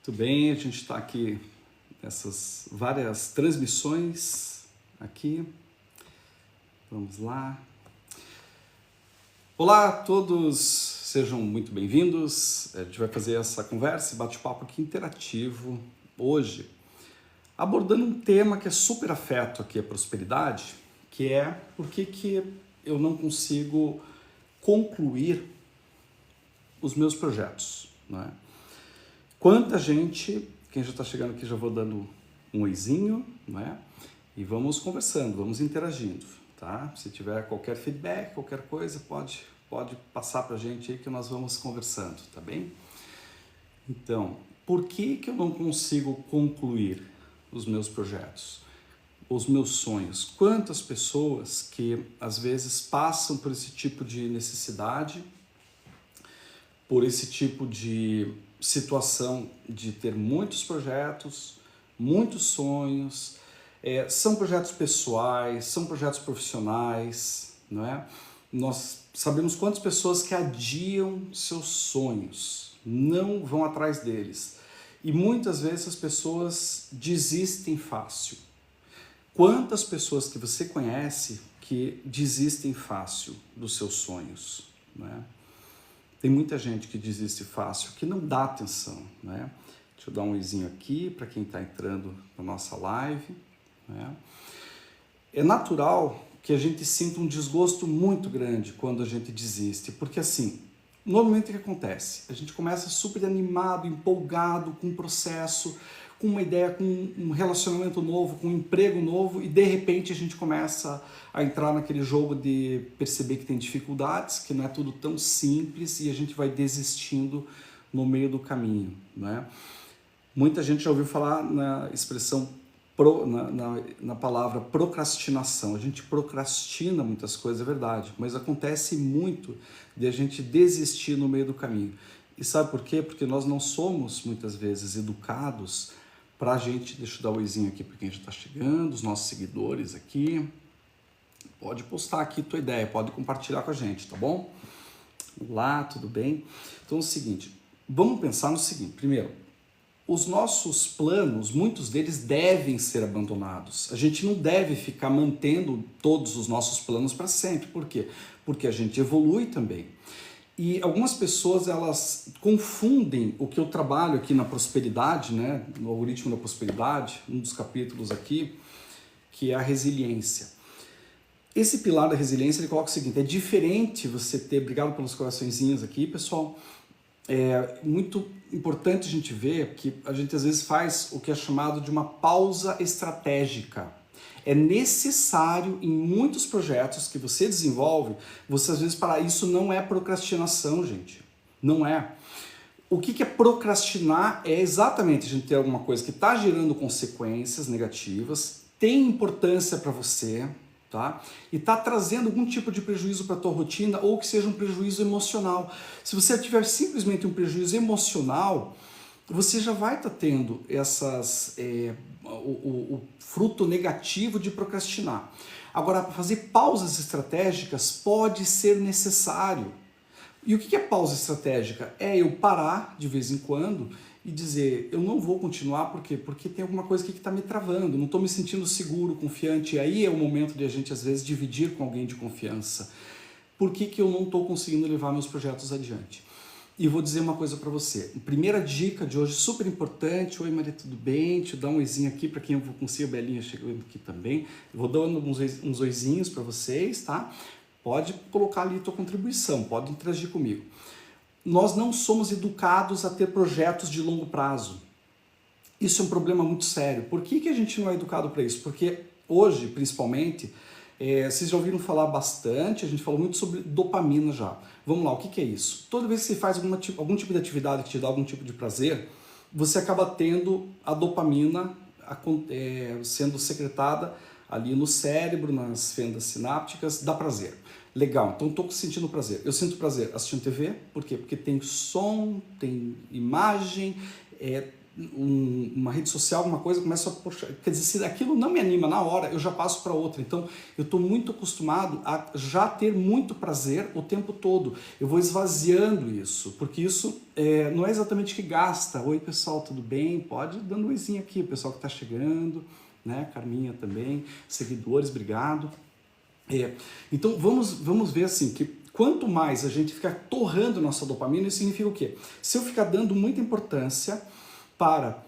Muito bem, a gente está aqui nessas várias transmissões aqui. Vamos lá. Olá a todos, sejam muito bem-vindos. A gente vai fazer essa conversa, bate-papo aqui interativo hoje, abordando um tema que é super afeto aqui à prosperidade, que é por que eu não consigo concluir os meus projetos, não é? Quanta gente, quem já está chegando aqui já vou dando um oizinho, não é? E vamos conversando, vamos interagindo, tá? Se tiver qualquer feedback, qualquer coisa, pode passar para a gente aí que nós vamos conversando, tá bem? Então, por que eu não consigo concluir os meus projetos, os meus sonhos? Quantas pessoas que às vezes passam por esse tipo de necessidade, por esse tipo de situação de ter muitos projetos, muitos sonhos, são projetos pessoais, são projetos profissionais, não é? Nós sabemos quantas pessoas que adiam seus sonhos, não vão atrás deles. E muitas vezes as pessoas desistem fácil. Quantas pessoas que você conhece que desistem fácil dos seus sonhos, não é? Tem muita gente que desiste fácil, que não dá atenção, né? Deixa eu dar um oizinho aqui para quem está entrando na nossa live, né? É natural que a gente sinta um desgosto muito grande quando a gente desiste, porque assim, normalmente o que acontece? A gente começa super animado, empolgado com um processo, com uma ideia, com um relacionamento novo, com um emprego novo, e de repente a gente começa a entrar naquele jogo de perceber que tem dificuldades, que não é tudo tão simples, e a gente vai desistindo no meio do caminho, né? Muita gente já ouviu falar na expressão, na palavra procrastinação. A gente procrastina muitas coisas, é verdade, mas acontece muito de a gente desistir no meio do caminho. E sabe por quê? Porque nós não somos, muitas vezes, educados para a gente. Deixa eu dar um oizinho aqui para quem já está chegando, os nossos seguidores aqui. Pode postar aqui tua ideia, pode compartilhar com a gente, tá bom? Olá, tudo bem? Então é o seguinte, vamos pensar no seguinte. Primeiro, os nossos planos, muitos deles devem ser abandonados. A gente não deve ficar mantendo todos os nossos planos para sempre. Por quê? Porque a gente evolui também. E algumas pessoas, elas confundem o que eu trabalho aqui na prosperidade, né? No algoritmo da prosperidade, um dos capítulos aqui, que é a resiliência. Esse pilar da resiliência, ele coloca o seguinte, é diferente você ter, obrigado pelos coraçõezinhos aqui, pessoal, é muito importante a gente ver que a gente às vezes faz o que é chamado de uma pausa estratégica. É necessário em muitos projetos que você desenvolve, você às vezes parar. Isso não é procrastinação, gente. Não é. O que é procrastinar é exatamente a gente ter alguma coisa que está gerando consequências negativas, tem importância para você, tá? E está trazendo algum tipo de prejuízo para a tua rotina ou que seja um prejuízo emocional. Se você tiver simplesmente um prejuízo emocional, você já vai estar tendo o fruto negativo de procrastinar. Agora, fazer pausas estratégicas pode ser necessário. E o que é pausa estratégica? É eu parar de vez em quando e dizer, eu não vou continuar, por quê? Porque tem alguma coisa aqui que está me travando, não estou me sentindo seguro, confiante, e aí é o momento de a gente, às vezes, dividir com alguém de confiança. Por que eu não estou conseguindo levar meus projetos adiante? E vou dizer uma coisa para você. Primeira dica de hoje, super importante. Oi, Maria, tudo bem? Deixa eu dar um oizinho aqui para quem eu vou conseguir. A Belinha chegando aqui também. Eu vou dando uns oizinhos para vocês, tá? Pode colocar ali a tua contribuição, pode interagir comigo. Nós não somos educados a ter projetos de longo prazo. Isso é um problema muito sério. Por que a gente não é educado para isso? Porque hoje, principalmente, vocês já ouviram falar bastante, a gente falou muito sobre dopamina já. Vamos lá, o que é isso? Toda vez que você faz algum tipo de atividade que te dá algum tipo de prazer, você acaba tendo a dopamina sendo secretada ali no cérebro, nas fendas sinápticas, dá prazer. Legal, então estou sentindo prazer. Eu sinto prazer assistindo TV, por quê? Porque tem som, tem imagem, uma rede social, alguma coisa, começo a puxar, quer dizer, se aquilo não me anima na hora, eu já passo para outra. Então, eu estou muito acostumado a já ter muito prazer o tempo todo. Eu vou esvaziando isso, porque isso não é exatamente que gasta. Oi, pessoal, tudo bem? Pode ir dando um oizinho aqui, o pessoal que está chegando, né? Carminha também, seguidores, obrigado. Então, vamos ver assim, que quanto mais a gente ficar torrando nossa dopamina, isso significa o quê? Se eu ficar dando muita importância para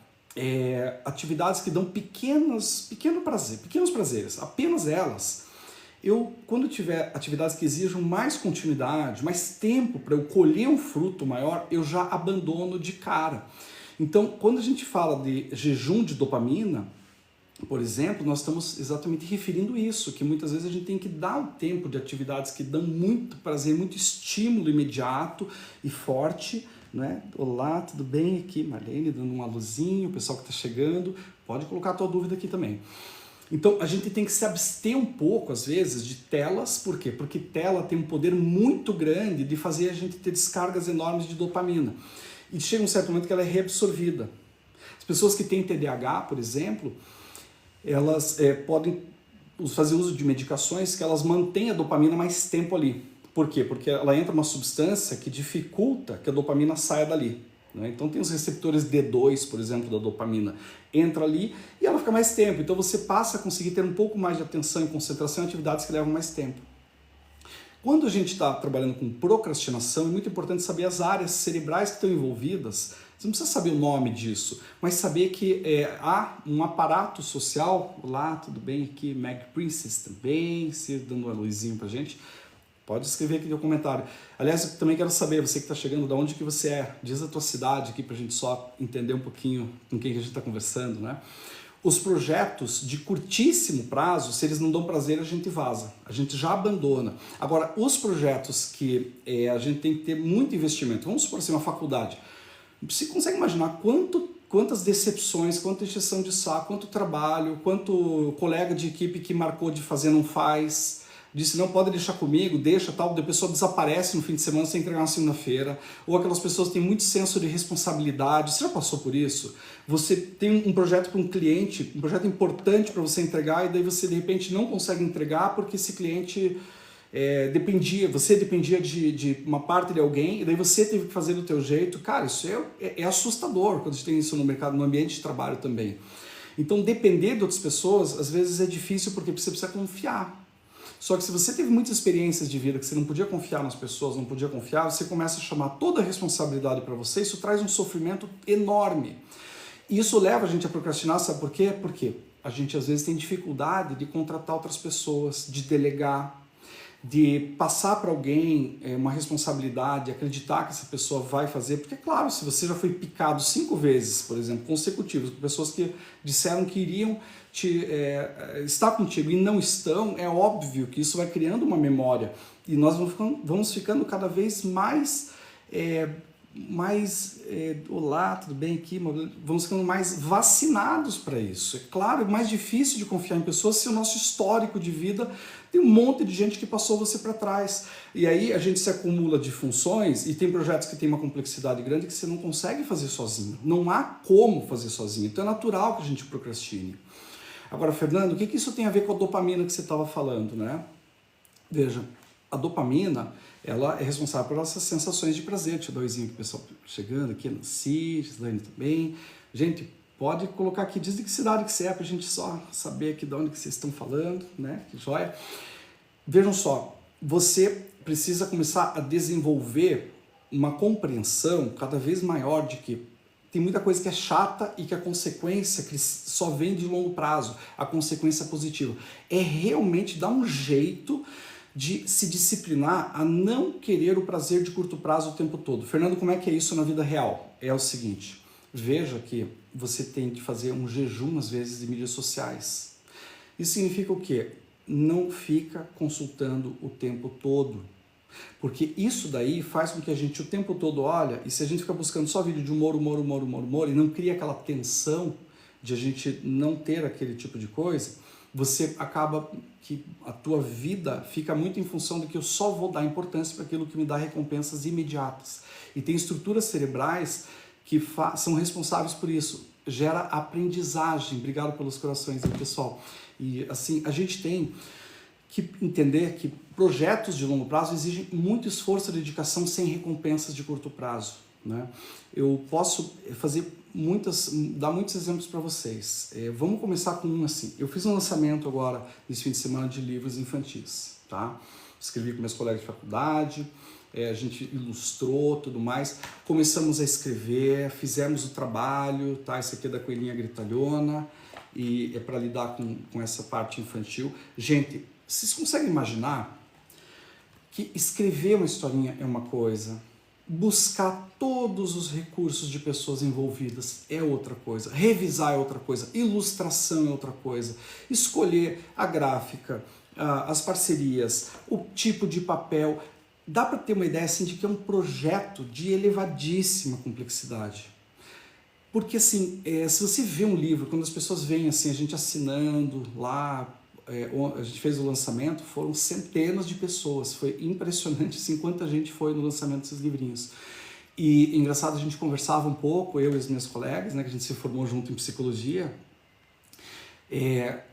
atividades que dão pequenos prazeres, apenas elas, quando tiver atividades que exijam mais continuidade, mais tempo para eu colher um fruto maior, eu já abandono de cara. Então, quando a gente fala de jejum de dopamina, por exemplo, nós estamos exatamente referindo isso, que muitas vezes a gente tem que dar um tempo de atividades que dão muito prazer, muito estímulo imediato e forte, né? Olá, tudo bem? Aqui, Marlene, dando um alôzinho, o pessoal que está chegando, pode colocar a tua dúvida aqui também. Então, a gente tem que se abster um pouco, às vezes, de telas, por quê? Porque tela tem um poder muito grande de fazer a gente ter descargas enormes de dopamina. E chega um certo momento que ela é reabsorvida. As pessoas que têm TDAH, por exemplo, elas podem fazer uso de medicações que elas mantêm a dopamina mais tempo ali. Por quê? Porque ela entra uma substância que dificulta que a dopamina saia dali, né? Então tem os receptores D2, por exemplo, da dopamina, entra ali e ela fica mais tempo. Então você passa a conseguir ter um pouco mais de atenção e concentração em atividades que levam mais tempo. Quando a gente está trabalhando com procrastinação, é muito importante saber as áreas cerebrais que estão envolvidas. Você não precisa saber o nome disso, mas saber que há um aparato social. Olá, tudo bem? Aqui, Meg Princess também, se dando uma luzinha pra gente. Pode escrever aqui no comentário. Aliás, eu também quero saber, você que está chegando, de onde que você é. Diz a tua cidade aqui pra gente só entender um pouquinho com quem que a gente está conversando, né? Os projetos de curtíssimo prazo, se eles não dão prazer, a gente vaza, a gente já abandona. Agora, os projetos que a gente tem que ter muito investimento, vamos supor assim, uma faculdade, você consegue imaginar quantas decepções, quanta encheção de saco, quanto trabalho, quanto colega de equipe que marcou de fazer não faz, disse não pode deixar comigo, deixa tal, a pessoa desaparece no fim de semana sem entregar na segunda-feira, ou aquelas pessoas que têm muito senso de responsabilidade. Você já passou por isso? Você tem um projeto para um cliente, um projeto importante para você entregar, e daí você de repente não consegue entregar porque esse cliente você dependia de uma parte de alguém, e daí você teve que fazer do teu jeito. Cara, isso é assustador quando a gente tem isso no mercado, no ambiente de trabalho também. Então, depender de outras pessoas, às vezes é difícil porque você precisa confiar. Só que se você teve muitas experiências de vida que você não podia confiar nas pessoas, não podia confiar, você começa a chamar toda a responsabilidade para você, isso traz um sofrimento enorme. E isso leva a gente a procrastinar, sabe por quê? Porque a gente às vezes tem dificuldade de contratar outras pessoas, de delegar, de passar para alguém uma responsabilidade, acreditar que essa pessoa vai fazer, porque claro, se você já foi picado 5 vezes, por exemplo, consecutivas, por pessoas que disseram que iriam estar contigo e não estão, é óbvio que isso vai criando uma memória, e nós vamos ficando cada vez mais olá, tudo bem aqui? Vamos ficando mais vacinados para isso. É claro, é mais difícil de confiar em pessoas se o nosso histórico de vida tem um monte de gente que passou você para trás. E aí a gente se acumula de funções e tem projetos que tem uma complexidade grande que você não consegue fazer sozinho. Não há como fazer sozinho. Então é natural que a gente procrastine. Agora, Fernando, o que isso tem a ver com a dopamina que você estava falando, né? Veja, a dopamina, ela é responsável por essas sensações de prazer. Deixa eu dar um oizinho aqui, pessoal chegando aqui, Nancy, Gislaine também. Gente, pode colocar aqui, diz de que cidade que você é, pra gente só saber aqui de onde que vocês estão falando, né? Que joia. Vejam só, você precisa começar a desenvolver uma compreensão cada vez maior de que tem muita coisa que é chata e que a consequência que só vem de longo prazo, a consequência positiva. É realmente dar um jeito de se disciplinar a não querer o prazer de curto prazo o tempo todo. Fernando, como é que é isso na vida real? É o seguinte, veja que você tem que fazer um jejum, às vezes, de mídias sociais. Isso significa o quê? Não fica consultando o tempo todo. Porque isso daí faz com que a gente o tempo todo olha, e se a gente fica buscando só vídeo de humor, e não cria aquela tensão de a gente não ter aquele tipo de coisa, você acaba que a tua vida fica muito em função de que eu só vou dar importância para aquilo que me dá recompensas imediatas. E tem estruturas cerebrais que são responsáveis por isso. Gera aprendizagem. Obrigado pelos corações aí, pessoal. E assim, a gente tem que entender que projetos de longo prazo exigem muito esforço e dedicação sem recompensas de curto prazo, né? Eu posso dar muitos exemplos para vocês. Vamos começar com um assim. Eu fiz um lançamento agora, nesse fim de semana, de livros infantis, tá? Escrevi com meus colegas de faculdade, a gente ilustrou, tudo mais. Começamos a escrever, fizemos o trabalho, tá? Esse aqui é da Coelhinha Gritalhona, e é para lidar com essa parte infantil. Gente, vocês conseguem imaginar que escrever uma historinha é uma coisa, buscar todos os recursos de pessoas envolvidas é outra coisa, revisar é outra coisa, ilustração é outra coisa, escolher a gráfica, as parcerias, o tipo de papel. Dá para ter uma ideia assim de que é um projeto de elevadíssima complexidade. Porque assim, se você vê um livro, quando as pessoas veem assim, a gente assinando lá, a gente fez o lançamento, foram centenas de pessoas, foi impressionante assim, quanta gente foi no lançamento desses livrinhos. E engraçado, a gente conversava um pouco, eu e os meus colegas, né, que a gente se formou junto em psicologia.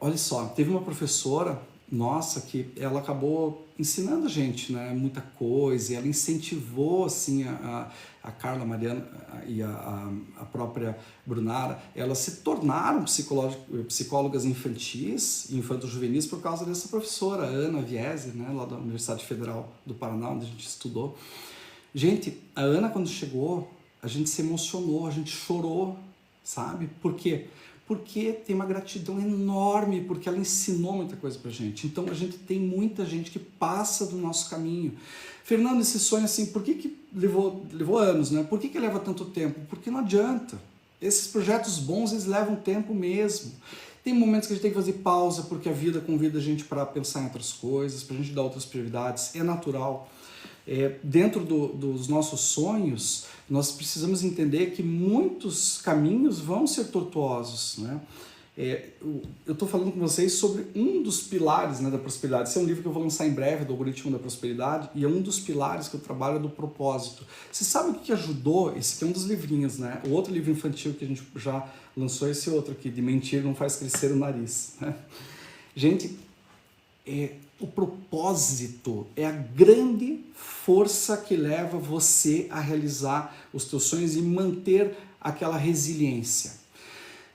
Olha só, teve uma professora nossa que ela acabou ensinando a gente, né, muita coisa, e ela incentivou assim a Carla Mariana e a própria Brunara, elas se tornaram psicólogas infantis e infanto-juvenis por causa dessa professora, Ana Viese, né, lá da Universidade Federal do Paraná, onde a gente estudou. Gente, a Ana, quando chegou, a gente se emocionou, a gente chorou, sabe? Por quê? Porque tem uma gratidão enorme, porque ela ensinou muita coisa pra gente. Então a gente tem muita gente que passa do nosso caminho. Fernando, esse sonho assim, por que levou anos, né? Por que leva tanto tempo? Porque não adianta. Esses projetos bons, eles levam tempo mesmo. Tem momentos que a gente tem que fazer pausa, porque a vida convida a gente para pensar em outras coisas, pra gente dar outras prioridades, é natural. Dentro dos nossos sonhos, nós precisamos entender que muitos caminhos vão ser tortuosos, né? Eu estou falando com vocês sobre um dos pilares, né, da prosperidade. Esse é um livro que eu vou lançar em breve, do Algoritmo da Prosperidade, e é um dos pilares que eu trabalho do propósito. Você sabe o que ajudou? Esse aqui é um dos livrinhos, né? O outro livro infantil que a gente já lançou, esse outro aqui, de mentir não faz crescer o nariz, né? Gente, o propósito é a grande força que leva você a realizar os teus sonhos e manter aquela resiliência.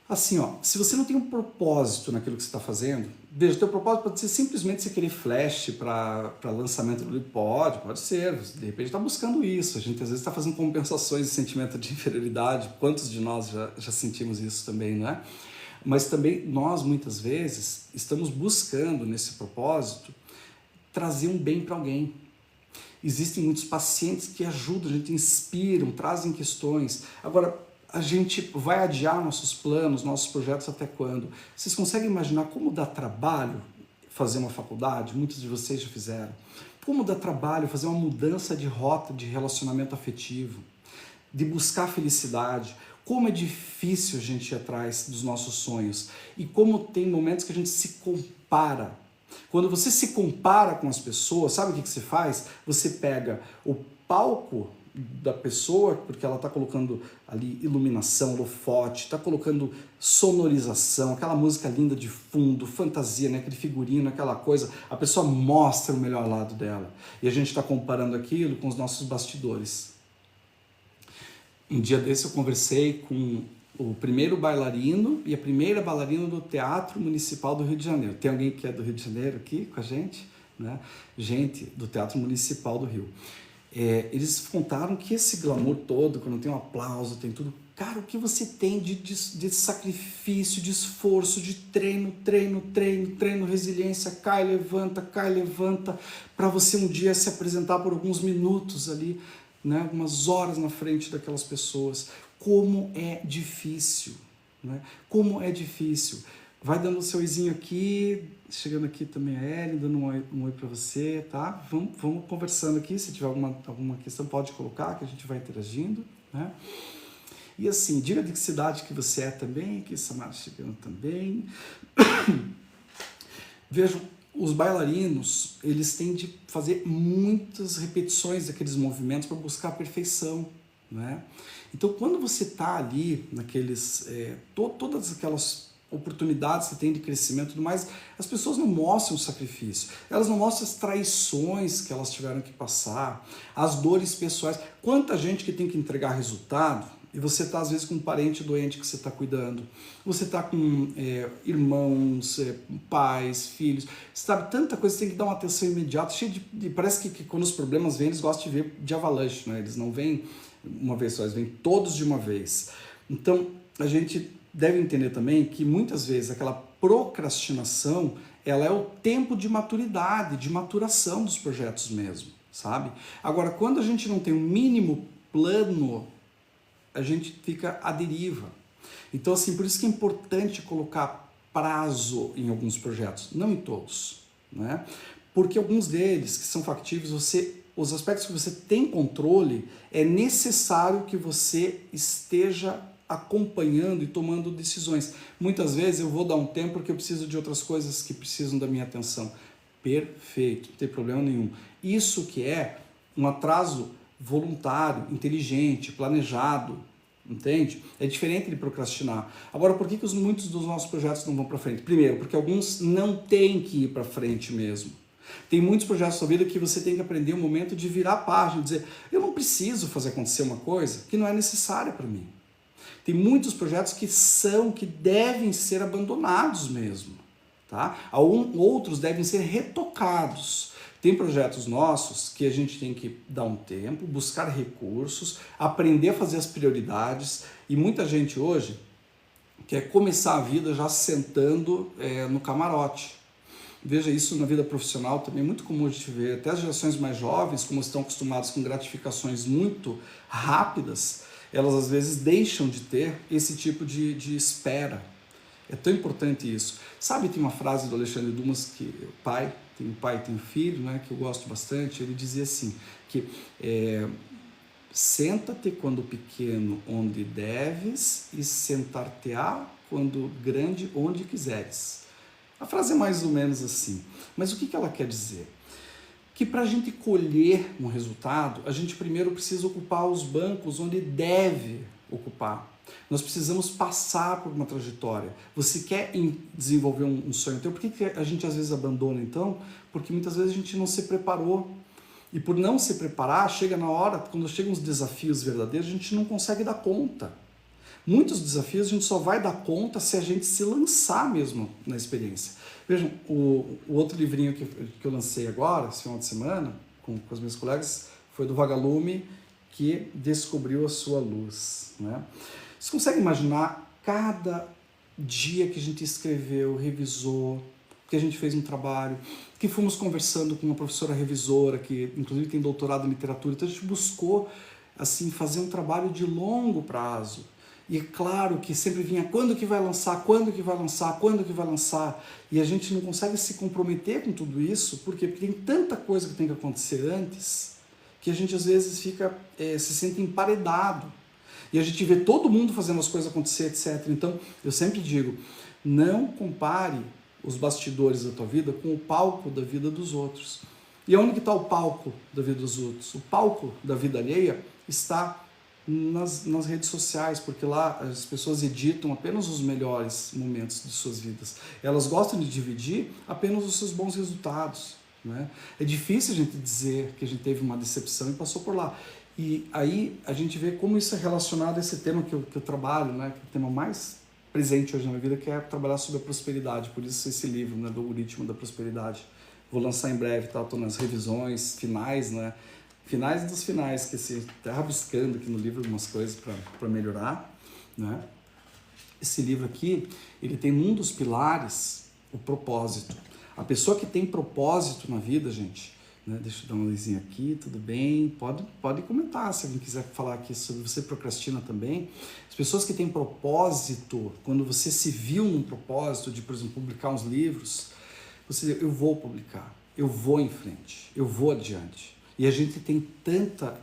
Assim, ó, se você não tem um propósito naquilo que você está fazendo, veja, o teu propósito pode ser simplesmente você querer flash para lançamento do livro, pode ser, de repente está buscando isso, a gente às vezes está fazendo compensações de sentimento de inferioridade, quantos de nós já sentimos isso também, não é? Mas também nós, muitas vezes, estamos buscando nesse propósito trazer um bem para alguém. Existem muitos pacientes que ajudam, a gente inspiram, trazem questões. Agora, a gente vai adiar nossos planos, nossos projetos até quando? Vocês conseguem imaginar como dá trabalho fazer uma faculdade? Muitos de vocês já fizeram. Como dá trabalho fazer uma mudança de rota de relacionamento afetivo, de buscar felicidade? Como é difícil a gente ir atrás dos nossos sonhos e como tem momentos que a gente se compara. Quando você se compara com as pessoas, sabe o que você faz? Você pega o palco da pessoa, porque ela está colocando ali iluminação, holofote, está colocando sonorização, aquela música linda de fundo, fantasia, né? Aquele figurino, aquela coisa, a pessoa mostra o melhor lado dela. E a gente está comparando aquilo com os nossos bastidores. Um dia desse eu conversei com o primeiro bailarino e a primeira bailarina do Teatro Municipal do Rio de Janeiro. Tem alguém que é do Rio de Janeiro aqui com a gente? Né? Gente do Teatro Municipal do Rio. Eles contaram que esse glamour todo, quando tem um aplauso, tem tudo... Cara, o que você tem de sacrifício, de esforço, de treino, resiliência, cai, levanta, para você um dia se apresentar por alguns minutos ali, né, algumas horas na frente daquelas pessoas. Como é difícil, né? Como é difícil. Vai dando o seu oizinho aqui, chegando aqui também a Ellen, dando um oi para você, tá? Vamos conversando aqui, se tiver alguma questão pode colocar, que a gente vai interagindo, né? E assim, diga de que cidade que você é também, que Samara chegando também. Vejam, os bailarinos, eles têm de fazer muitas repetições daqueles movimentos para buscar a perfeição, né? Então, quando você está ali naqueles, todas aquelas oportunidades que tem de crescimento e tudo mais, as pessoas não mostram o sacrifício, elas não mostram as traições que elas tiveram que passar, as dores pessoais. Quanta gente que tem que entregar resultado e você está às vezes com um parente doente que você está cuidando, você está com irmãos, pais, filhos, sabe, tanta coisa, você tem que dar uma atenção imediata, cheio parece que quando os problemas vêm, eles gostam de ver de avalanche, né? Eles não vêm uma vez só, eles vêm todos de uma vez. Então, a gente deve entender também que muitas vezes aquela procrastinação, ela é o tempo de maturidade, de maturação dos projetos mesmo, sabe? Agora, quando a gente não tem um mínimo plano, a gente fica à deriva. Então, assim, por isso que é importante colocar prazo em alguns projetos, não em todos, né? Porque alguns deles que são factíveis, os aspectos que você tem controle, é necessário que você esteja acompanhando e tomando decisões. Muitas vezes eu vou dar um tempo porque eu preciso de outras coisas que precisam da minha atenção. Perfeito, não tem problema nenhum. Isso que é um atraso voluntário, inteligente, planejado, entende? É diferente de procrastinar. Agora, por que muitos dos nossos projetos não vão para frente? Primeiro, porque alguns não têm que ir para frente mesmo. Tem muitos projetos da sua vida que você tem que aprender um momento de virar a página, dizer, eu não preciso fazer acontecer uma coisa que não é necessária para mim. Tem muitos projetos que devem ser abandonados mesmo, tá? Outros devem ser retocados. Tem projetos nossos que a gente tem que dar um tempo, buscar recursos, aprender a fazer as prioridades, e muita gente hoje quer começar a vida já sentando no camarote. Veja, isso na vida profissional também é muito comum a gente ver, até as gerações mais jovens, como estão acostumadas com gratificações muito rápidas, elas às vezes deixam de ter esse tipo de espera. É tão importante isso. Sabe, tem uma frase do Alexandre Dumas, que tem um pai e tem um filho, né, que eu gosto bastante, ele dizia assim, que senta-te quando pequeno onde deves e sentar-te-á quando grande onde quiseres. A frase é mais ou menos assim, mas o que ela quer dizer? Que para a gente colher um resultado, a gente primeiro precisa ocupar os bancos onde deve ocupar. Nós precisamos passar por uma trajetória. Você quer desenvolver um sonho teu? Por que a gente às vezes abandona então? Porque muitas vezes a gente não se preparou. E por não se preparar, chega na hora, quando chegam os desafios verdadeiros, a gente não consegue dar conta. Muitos desafios a gente só vai dar conta se a gente se lançar mesmo na experiência. Vejam, o outro livrinho que eu lancei agora, esse final de semana, com os meus colegas, foi do Vagalume, que descobriu a sua luz, né? Você consegue imaginar cada dia que a gente escreveu, revisou, que a gente fez um trabalho, que fomos conversando com uma professora revisora, que inclusive tem doutorado em literatura, então a gente buscou assim, fazer um trabalho de longo prazo. E é claro que sempre vinha, quando que vai lançar, quando que vai lançar, quando que vai lançar, e a gente não consegue se comprometer com tudo isso, por quê? Porque tem tanta coisa que tem que acontecer antes, que a gente às vezes fica, se sente emparedado. E a gente vê todo mundo fazendo as coisas acontecer, etc. Então, eu sempre digo, não compare os bastidores da tua vida com o palco da vida dos outros. E onde que está o palco da vida dos outros? O palco da vida alheia está nas redes sociais, porque lá as pessoas editam apenas os melhores momentos de suas vidas. Elas gostam de dividir apenas os seus bons resultados, né? É difícil a gente dizer que a gente teve uma decepção e passou por lá. E aí a gente vê como isso é relacionado a esse tema que eu trabalho, né? Que é o tema mais presente hoje na minha vida, que é trabalhar sobre a prosperidade. Por isso esse livro, né, do Algoritmo da Prosperidade. Vou lançar em breve, tá? Estou nas revisões finais, né? Finais dos finais, que se está rabiscando aqui no livro algumas coisas para melhorar, né? Esse livro aqui, ele tem um dos pilares, o propósito. A pessoa que tem propósito na vida, gente, né? Deixa eu dar uma luzinha aqui, tudo bem? Pode comentar se alguém quiser falar aqui sobre você procrastina também. As pessoas que têm propósito, quando você se viu num propósito de, por exemplo, publicar uns livros, você diz, eu vou publicar, eu vou em frente, eu vou adiante. E a gente tem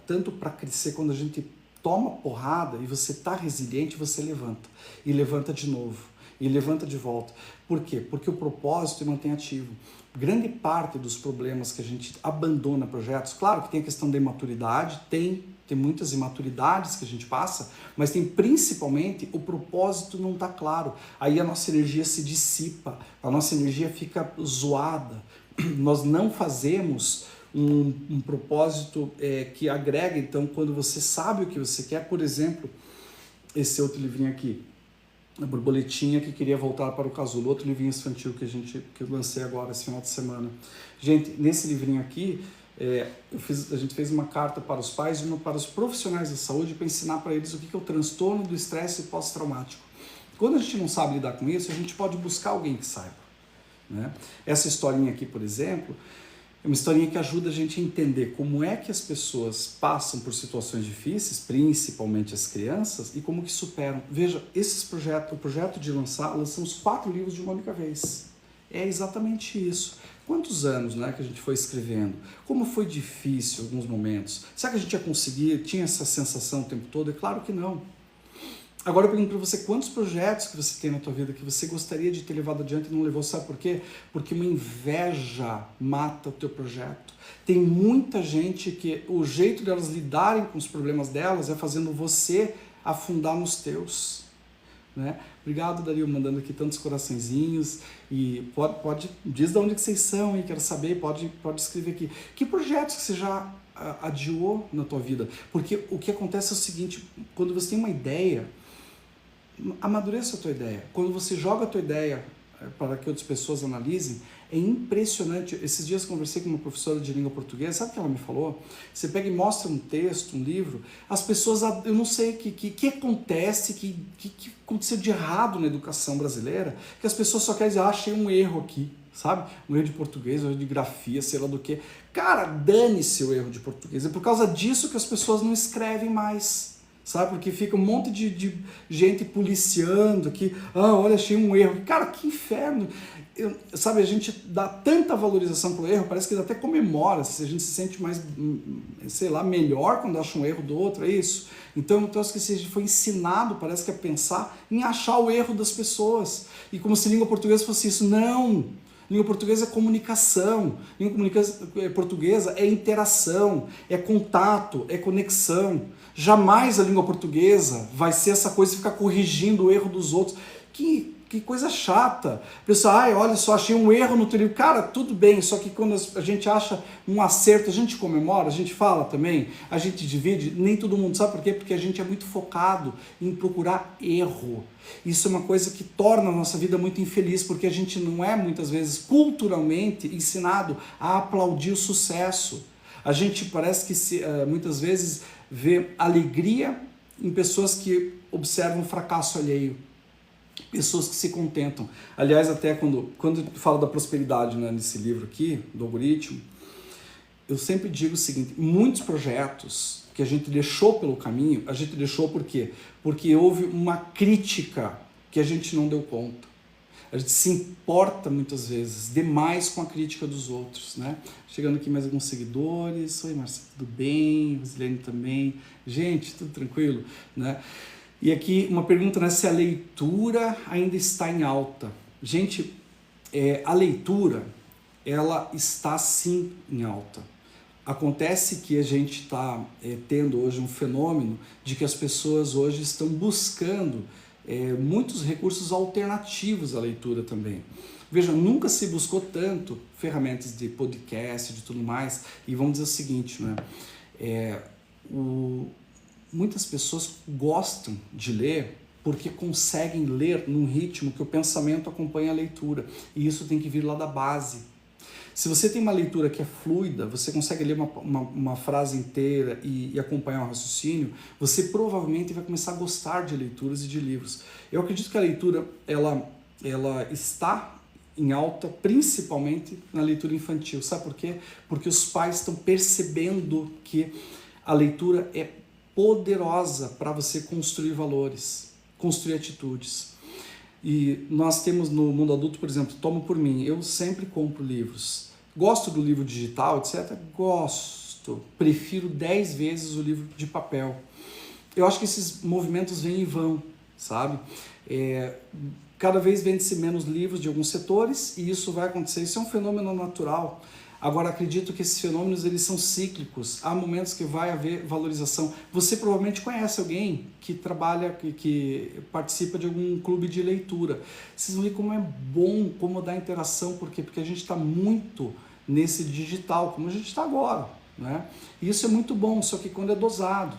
tanto para crescer quando a gente toma porrada e você está resiliente, você levanta. E levanta de novo. E levanta de volta. Por quê? Porque o propósito mantém ativo. Grande parte dos problemas que a gente abandona projetos, claro que tem a questão da imaturidade, tem, tem muitas imaturidades que a gente passa, mas tem principalmente o propósito não está claro. Aí a nossa energia se dissipa, a nossa energia fica zoada. Nós não fazemos um propósito que agrega. Então, quando você sabe o que você quer, por exemplo, esse outro livrinho aqui, A Borboletinha que Queria Voltar para o Casulo, outro livrinho infantil que eu lancei agora esse final de semana. Gente, nesse livrinho aqui, a gente fez uma carta para os pais e uma para os profissionais da saúde para ensinar para eles o que é o transtorno do estresse pós-traumático. Quando a gente não sabe lidar com isso, a gente pode buscar alguém que saiba, né? Essa historinha aqui, por exemplo, é uma historinha que ajuda a gente a entender como é que as pessoas passam por situações difíceis, principalmente as crianças, e como que superam. Veja, o projeto de lançamos 4 livros de uma única vez. É exatamente isso. Quantos anos, né, que a gente foi escrevendo? Como foi difícil em alguns momentos? Será que a gente ia conseguir? Tinha essa sensação o tempo todo? É claro que não. Agora eu pergunto para você, quantos projetos que você tem na tua vida que você gostaria de ter levado adiante e não levou? Sabe por quê? Porque uma inveja mata o teu projeto. Tem muita gente que o jeito delas lidarem com os problemas delas é fazendo você afundar nos teus, né? Obrigado, Dario, mandando aqui tantos coraçõezinhos. E diz de onde que vocês são, hein? Quero saber, pode escrever aqui. Que projetos que você já adiou na tua vida? Porque o que acontece é o seguinte, quando você tem uma ideia, amadureça a tua ideia. Quando você joga a tua ideia para que outras pessoas analisem, é impressionante. Esses dias eu conversei com uma professora de língua portuguesa, sabe o que ela me falou? Você pega e mostra um texto, um livro, as pessoas, eu não sei o que acontece, que aconteceu de errado na educação brasileira, que as pessoas só querem dizer, achei um erro aqui, sabe? Um erro de português, um erro de grafia, sei lá do que. Cara, dane-se o erro de português. É por causa disso que as pessoas não escrevem mais. Sabe, porque fica um monte de gente policiando que, olha, achei um erro. Cara, que inferno. Sabe, a gente dá tanta valorização pro erro, parece que até comemora, a gente se sente mais, sei lá, melhor quando acha um erro do outro, é isso? Então, eu acho que a gente foi ensinado, parece que a pensar em achar o erro das pessoas. E como se língua portuguesa fosse isso. Não! Língua portuguesa é comunicação, língua portuguesa é interação, é contato, é conexão. Jamais a língua portuguesa vai ser essa coisa de ficar corrigindo o erro dos outros. Que coisa chata. Pessoal, olha só, achei um erro no teu livro. Cara, tudo bem, só que quando a gente acha um acerto, a gente comemora, a gente fala também, a gente divide, nem todo mundo sabe por quê? Porque a gente é muito focado em procurar erro. Isso é uma coisa que torna a nossa vida muito infeliz, porque a gente não é, muitas vezes, culturalmente ensinado a aplaudir o sucesso. A gente parece que muitas vezes vê alegria em pessoas que observam o fracasso alheio. Pessoas que se contentam. Aliás, até quando eu falo da prosperidade, né, nesse livro aqui, do algoritmo, eu sempre digo o seguinte, muitos projetos que a gente deixou pelo caminho, a gente deixou por quê? Porque houve uma crítica que a gente não deu conta. A gente se importa muitas vezes demais com a crítica dos outros, né? Chegando aqui mais alguns seguidores. Oi, Marcelo, tudo bem? Rosilene também. Gente, tudo tranquilo, né? E aqui uma pergunta, né, se a leitura ainda está em alta. Gente, a leitura, ela está sim em alta. Acontece que a gente está tendo hoje um fenômeno de que as pessoas hoje estão buscando muitos recursos alternativos à leitura também. Veja, nunca se buscou tanto ferramentas de podcast, de tudo mais, e vamos dizer o seguinte, né? Muitas pessoas gostam de ler porque conseguem ler num ritmo que o pensamento acompanha a leitura. E isso tem que vir lá da base. Se você tem uma leitura que é fluida, você consegue ler uma frase inteira e acompanhar um raciocínio, você provavelmente vai começar a gostar de leituras e de livros. Eu acredito que a leitura ela está em alta, principalmente na leitura infantil. Sabe por quê? Porque os pais estão percebendo que a leitura é poderosa para você construir valores, construir atitudes. E nós temos no mundo adulto, por exemplo, tomo por mim, eu sempre compro livros. Gosto do livro digital, etc? Gosto. Prefiro 10 vezes o livro de papel. Eu acho que esses movimentos vêm e vão, sabe? Cada vez vende-se menos livros de alguns setores e isso vai acontecer. Isso é um fenômeno natural. Agora, acredito que esses fenômenos eles são cíclicos, há momentos que vai haver valorização. Você provavelmente conhece alguém que trabalha, que participa de algum clube de leitura. Vocês vão ver como é bom, como dá interação, por quê? Porque a gente está muito nesse digital, como a gente está agora, né? E isso é muito bom, só que quando é dosado.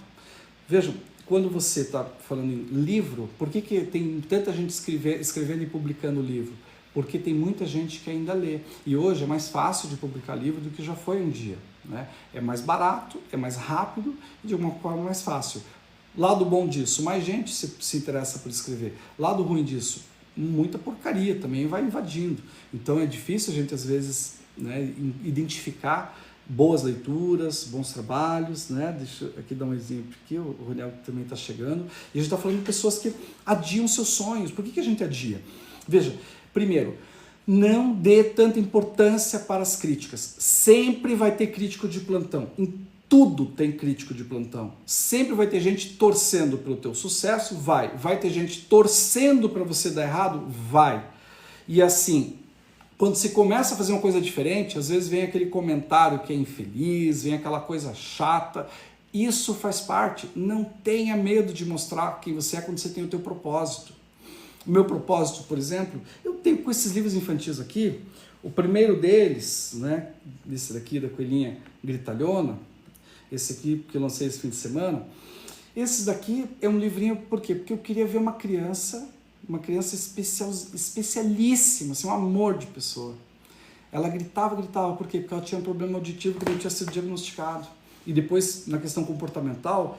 Vejam, quando você está falando em livro, por que tem tanta gente escrevendo e publicando livro? Porque tem muita gente que ainda lê. E hoje é mais fácil de publicar livro do que já foi um dia, né? É mais barato, é mais rápido e de uma forma mais fácil. Lado bom disso, mais gente se interessa por escrever. Lado ruim disso, muita porcaria também vai invadindo. Então é difícil a gente às vezes, né, identificar boas leituras, bons trabalhos, né? Deixa eu aqui dar um exemplo aqui, o Roniel também está chegando. E a gente está falando de pessoas que adiam seus sonhos. Por que a gente adia? Veja, primeiro, não dê tanta importância para as críticas. Sempre vai ter crítico de plantão. Em tudo tem crítico de plantão. Sempre vai ter gente torcendo pelo teu sucesso, vai. Vai ter gente torcendo para você dar errado, vai. E assim, quando você começa a fazer uma coisa diferente, às vezes vem aquele comentário que é infeliz, vem aquela coisa chata. Isso faz parte. Não tenha medo de mostrar quem você é quando você tem o teu propósito. O meu propósito, por exemplo, eu tenho com esses livros infantis aqui, o primeiro deles, né, esse daqui da Coelhinha Gritalhona, esse aqui que eu lancei esse fim de semana, esse daqui é um livrinho, por quê? Porque eu queria ver uma criança especialíssima, assim, um amor de pessoa. Ela gritava, por quê? Porque ela tinha um problema auditivo que não tinha sido diagnosticado. E depois, na questão comportamental,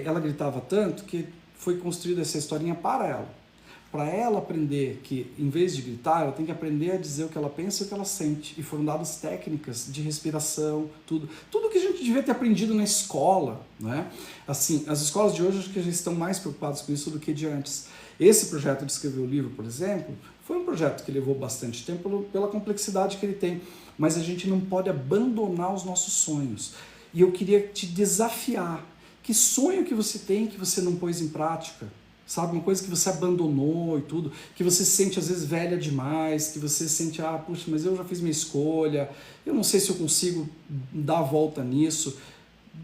ela gritava tanto que foi construída essa historinha para ela aprender que, em vez de gritar, ela tem que aprender a dizer o que ela pensa e o que ela sente. E foram dadas técnicas de respiração, tudo que a gente devia ter aprendido na escola, né? Assim, as escolas de hoje acho que já estão mais preocupadas com isso do que de antes. Esse projeto de escrever o livro, por exemplo, foi um projeto que levou bastante tempo pela complexidade que ele tem, mas a gente não pode abandonar os nossos sonhos. E eu queria te desafiar. Que sonho que você tem que você não pôs em prática? Sabe, uma coisa que você abandonou e tudo, que você se sente às vezes velha demais, que você sente, puxa, mas eu já fiz minha escolha, eu não sei se eu consigo dar a volta nisso.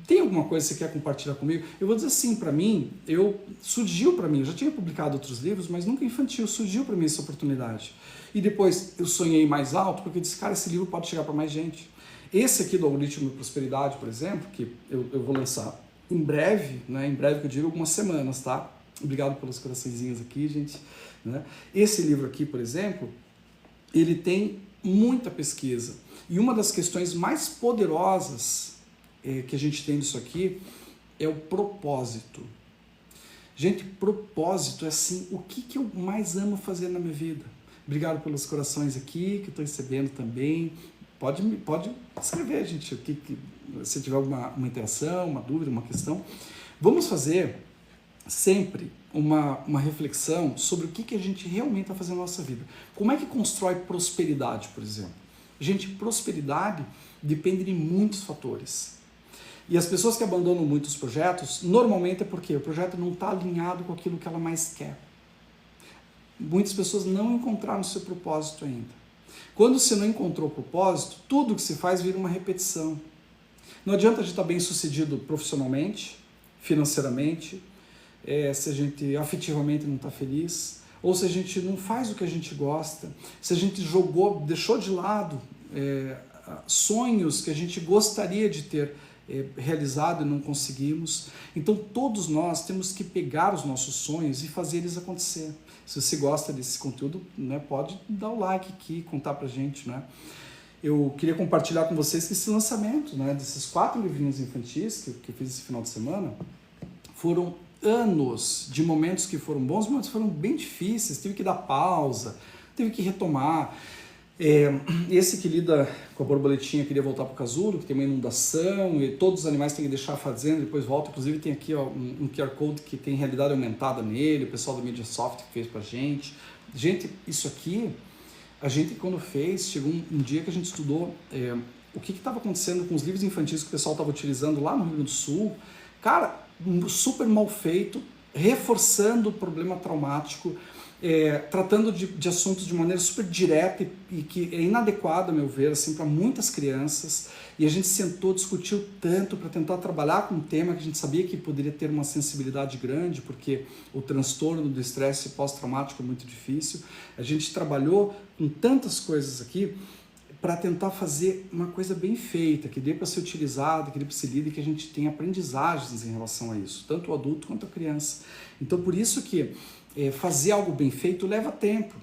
Tem alguma coisa que você quer compartilhar comigo? Eu vou dizer assim, para mim, surgiu para mim, eu já tinha publicado outros livros, mas nunca infantil, surgiu para mim essa oportunidade. E depois eu sonhei mais alto, porque eu disse, cara, esse livro pode chegar para mais gente. Esse aqui do Algoritmo de Prosperidade, por exemplo, que eu vou lançar em breve, né? Em breve que eu digo algumas semanas, tá? Obrigado pelos coraçõezinhos aqui, gente. Né? Esse livro aqui, por exemplo, ele tem muita pesquisa. E uma das questões mais poderosas que a gente tem disso aqui é o propósito. Gente, propósito é assim, o que eu mais amo fazer na minha vida? Obrigado pelos corações aqui, que eu estou recebendo também. Pode escrever, gente, se tiver uma interação, uma dúvida, uma questão. Vamos fazer sempre uma reflexão sobre o que a gente realmente está fazendo na nossa vida. Como é que constrói prosperidade, por exemplo? Gente, prosperidade depende de muitos fatores. E as pessoas que abandonam muitos projetos, normalmente é porque o projeto não está alinhado com aquilo que ela mais quer. Muitas pessoas não encontraram o seu propósito ainda. Quando você não encontrou o propósito, tudo que se faz vira uma repetição. Não adianta a gente estar bem sucedido profissionalmente, financeiramente, se a gente afetivamente não está feliz, ou se a gente não faz o que a gente gosta, se a gente deixou de lado sonhos que a gente gostaria de ter realizado e não conseguimos. Então todos nós temos que pegar os nossos sonhos e fazer eles acontecer. Se você gosta desse conteúdo, né, pode dar o like aqui, contar pra gente, né? Eu queria compartilhar com vocês que esse lançamento, né, desses 4 livrinhos infantis que eu fiz esse final de semana, foram anos de momentos que foram bons, momentos que foram bem difíceis, tive que dar pausa, tive que retomar. Esse que lida com a borboletinha queria voltar para o casulo, que tem uma inundação, e todos os animais têm que deixar fazendo, depois volta. Inclusive tem aqui um QR Code que tem realidade aumentada nele, o pessoal do Mediasoft que fez pra gente. Gente, isso aqui, a gente quando fez, chegou um dia que a gente estudou o que estava acontecendo com os livros infantis que o pessoal estava utilizando lá no Rio Grande do Sul. Cara, super mal feito, reforçando o problema traumático, tratando de assuntos de maneira super direta e que é inadequada, a meu ver, assim, para muitas crianças. E a gente sentou, discutiu tanto para tentar trabalhar com um tema que a gente sabia que poderia ter uma sensibilidade grande, porque o transtorno do estresse pós-traumático é muito difícil. A gente trabalhou com tantas coisas aqui para tentar fazer uma coisa bem feita, que dê para ser utilizada, que dê para ser lida e que a gente tenha aprendizagens em relação a isso, tanto o adulto quanto a criança. Então, por isso que fazer algo bem feito leva tempo.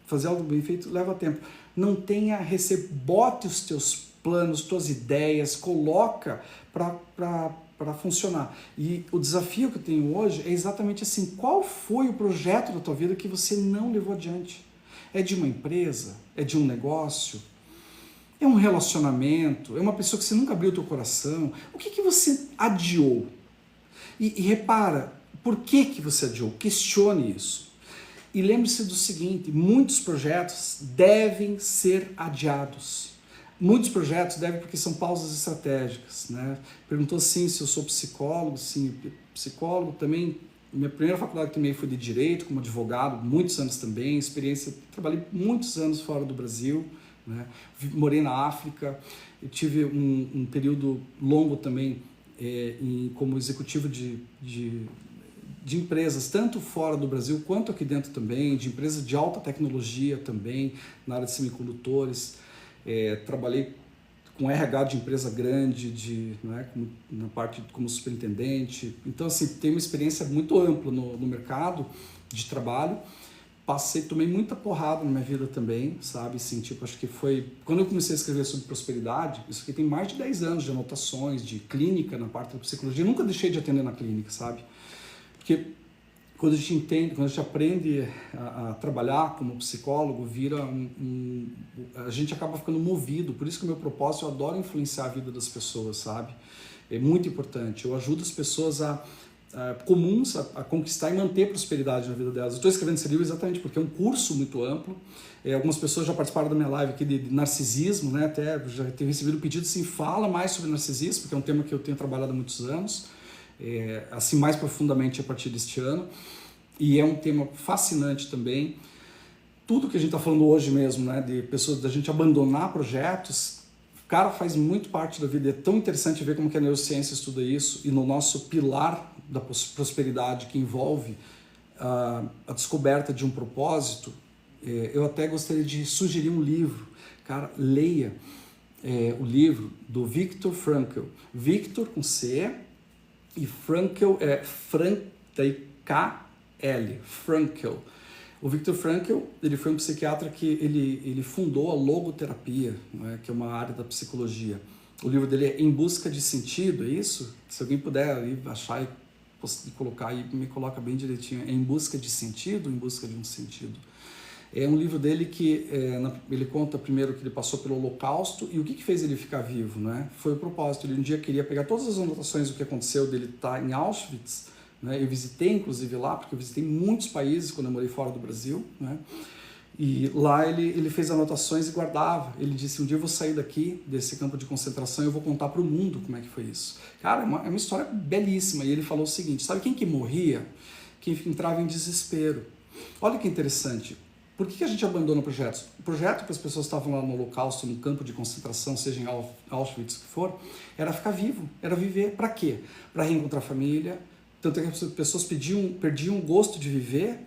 Fazer algo bem feito leva tempo. Não tenha receio, bote os teus planos, tuas ideias, coloca para funcionar. E o desafio que eu tenho hoje é exatamente assim: qual foi o projeto da tua vida que você não levou adiante? É de uma empresa? É de um negócio? É um relacionamento? É uma pessoa que você nunca abriu o teu coração? O que você adiou? E repara, por que você adiou? Questione isso. E lembre-se do seguinte: muitos projetos devem ser adiados. Muitos projetos devem, porque são pausas estratégicas, né? Perguntou sim se eu sou psicólogo. Sim, psicólogo também. Minha primeira faculdade também foi de Direito, como advogado, muitos anos também, experiência, trabalhei muitos anos fora do Brasil, né? Morei na África, eu tive um período longo também como executivo de empresas, tanto fora do Brasil quanto aqui dentro também, de empresas de alta tecnologia também, na área de semicondutores. Trabalhei com RH de empresa grande, né, na parte como superintendente. Então, assim, tenho uma experiência muito ampla no mercado de trabalho. Tomei muita porrada na minha vida também, sabe? Assim, tipo, acho que foi... Quando eu comecei a escrever sobre prosperidade, isso aqui tem mais de 10 anos de anotações, de clínica na parte da psicologia. Eu nunca deixei de atender na clínica, sabe? Porque quando a gente entende, quando a gente aprende a trabalhar como psicólogo, a gente acaba ficando movido. Por isso que o meu propósito, eu adoro influenciar a vida das pessoas, sabe? É muito importante. Eu ajudo as pessoas comuns a conquistar e manter prosperidade na vida delas. Eu estou escrevendo esse livro exatamente porque é um curso muito amplo. Algumas pessoas já participaram da minha live aqui de narcisismo, né? Até já tenho recebido pedido assim: fala mais sobre narcisismo, porque é um tema que eu tenho trabalhado há muitos anos. Assim, mais profundamente a partir deste ano, e é um tema fascinante também. Tudo que a gente está falando hoje mesmo, né, de pessoas, da gente abandonar projetos, cara, faz muito parte da vida. É tão interessante ver como que a neurociência estuda isso, e no nosso pilar da prosperidade, que envolve a descoberta de um propósito, eu até gostaria de sugerir um livro. Cara, leia o livro do Viktor Frankl. Viktor com C, e Frankl K-L, Frankl. O Viktor Frankl, ele foi um psiquiatra que ele fundou a logoterapia, né, que é uma área da psicologia. O livro dele é Em Busca de Sentido, é isso? Se alguém puder aí achar e colocar aí, me coloca bem direitinho. É Em Busca de Sentido, Em Busca de um Sentido. É um livro dele que ele conta primeiro que ele passou pelo Holocausto e o que fez ele ficar vivo, né? Foi o propósito. Ele um dia queria pegar todas as anotações do que aconteceu dele estar em Auschwitz, né? Eu visitei inclusive lá, porque eu visitei muitos países quando eu morei fora do Brasil, né? E lá ele fez anotações e guardava. Ele disse: um dia eu vou sair daqui, desse campo de concentração, e eu vou contar para o mundo como é que foi isso. Cara, é uma história belíssima. E ele falou o seguinte: sabe quem que morria? Quem entrava em desespero. Olha que interessante. Por que a gente abandona projetos? O projeto que as pessoas estavam lá no Holocausto, no campo de concentração, seja em Auschwitz, o que for, era ficar vivo, era viver. Para quê? Para reencontrar a família. Tanto é que as pessoas perdiam o gosto de viver,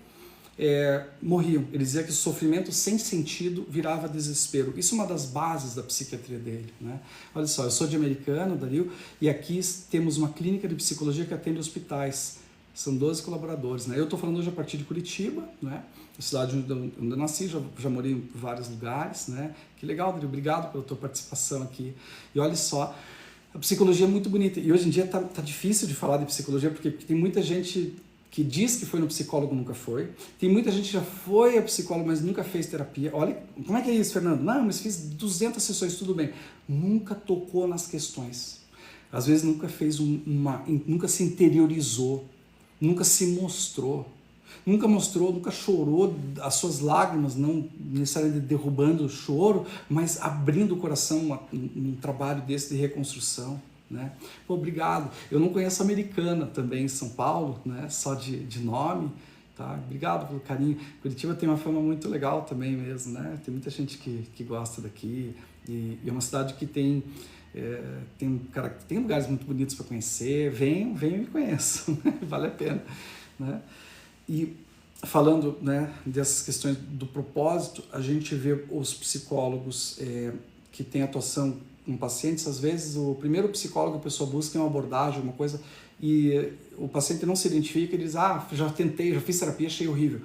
morriam. Ele dizia que o sofrimento sem sentido virava desespero. Isso é uma das bases da psiquiatria dele, né? Olha só, eu sou de Americana, Dario, e aqui temos uma clínica de psicologia que atende hospitais. São 12 colaboradores, né? Eu estou falando hoje a partir de Curitiba, né? A cidade onde eu nasci, já morei em vários lugares, né? Que legal, Dario, obrigado pela tua participação aqui. E olha só, a psicologia é muito bonita. E hoje em dia tá difícil de falar de psicologia, porque tem muita gente que diz que foi no psicólogo, nunca foi. Tem muita gente que já foi a psicólogo, mas nunca fez terapia. Olha, como é que é isso, Fernando? Não, mas fiz 200 sessões, tudo bem. Nunca tocou nas questões. Às vezes nunca fez nunca se interiorizou. Nunca se mostrou, nunca chorou as suas lágrimas, não necessariamente derrubando o choro, mas abrindo o coração num trabalho desse de reconstrução, né? Pô, obrigado. Eu não conheço a Americana também em São Paulo, né? Só de nome, tá? Obrigado pelo carinho. Curitiba tem uma fama muito legal também mesmo, né? Tem muita gente que gosta daqui e é uma cidade que tem lugares muito bonitos para conhecer. Venham e conheçam, né? Vale a pena, né? E falando, né, dessas questões do propósito, a gente vê os psicólogos que têm atuação com pacientes, às vezes o primeiro psicólogo que a pessoa busca é uma abordagem, uma coisa, e o paciente não se identifica, ele diz, já tentei, já fiz terapia, achei horrível.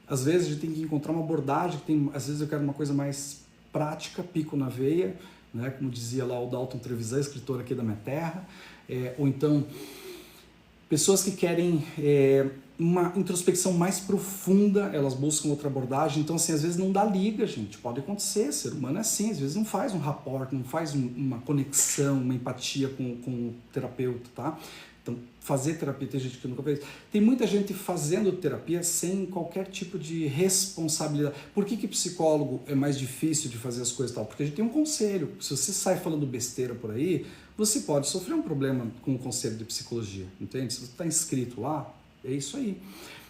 Às vezes a gente tem que encontrar uma abordagem, às vezes eu quero uma coisa mais prática, pico na veia, né, como dizia lá o Dalton Trevisan, escritor aqui da minha terra, ou então pessoas que querem uma introspecção mais profunda, elas buscam outra abordagem. Então, assim, às vezes não dá liga, gente. Pode acontecer, ser humano é assim. Às vezes não faz um rapport, não faz uma conexão, uma empatia com o terapeuta, tá? Então, fazer terapia, tem gente que nunca fez. Tem muita gente fazendo terapia sem qualquer tipo de responsabilidade. Por que psicólogo é mais difícil de fazer as coisas e tal? Porque a gente tem um conselho. Se você sai falando besteira por aí, você pode sofrer um problema com o conselho de psicologia, entende? Se você está inscrito lá, é isso aí.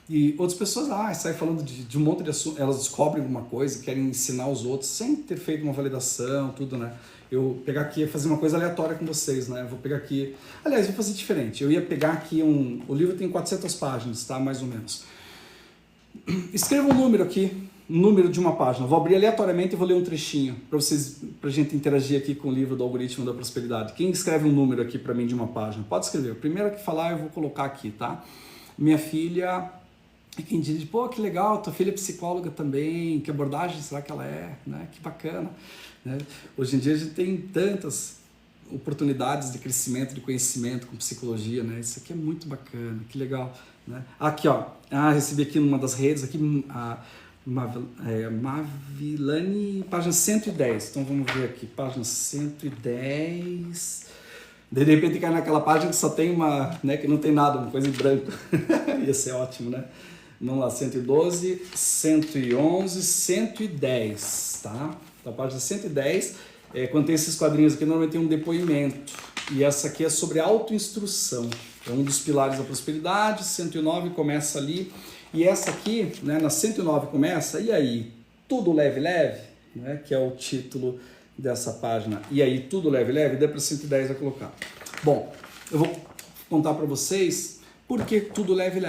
E outras pessoas saem falando de um monte de assunto, elas descobrem alguma coisa, querem ensinar os outros sem ter feito uma validação, tudo, né? Eu pegar aqui e fazer uma coisa aleatória com vocês, né? Eu vou pegar aqui, aliás, vou fazer diferente. Eu ia pegar aqui o livro tem 400 páginas, tá? Mais ou menos. Escreva um número aqui, um número de uma página. Vou abrir aleatoriamente e vou ler um trechinho pra gente interagir aqui com o livro do Algoritmo da Prosperidade. Quem escreve um número aqui para mim de uma página? Pode escrever. O primeiro que falar eu vou colocar aqui, tá? Minha filha, quem diz, pô, que legal, tua filha é psicóloga também, que abordagem será que ela é, né? Que bacana, né? Hoje em dia a gente tem tantas oportunidades de crescimento, de conhecimento com psicologia, né? Isso aqui é muito bacana, que legal, né? Aqui, ó, recebi aqui numa das redes, aqui, Mavilane, página 110, então vamos ver aqui, página 110... De repente cai naquela página que só tem uma, né, que não tem nada, uma coisa em branco. Ia ser ótimo, né? Vamos lá, 112, 111, 110, tá? Então, a página 110, quando tem esses quadrinhos aqui, normalmente tem um depoimento. E essa aqui é sobre autoinstrução. É um dos pilares da prosperidade, 109 começa ali. E essa aqui, né, na 109 começa, e aí, tudo leve, né, que é o título dessa página. E aí, tudo leve, dá para 110 a colocar. Bom, eu vou contar para vocês por que tudo leve.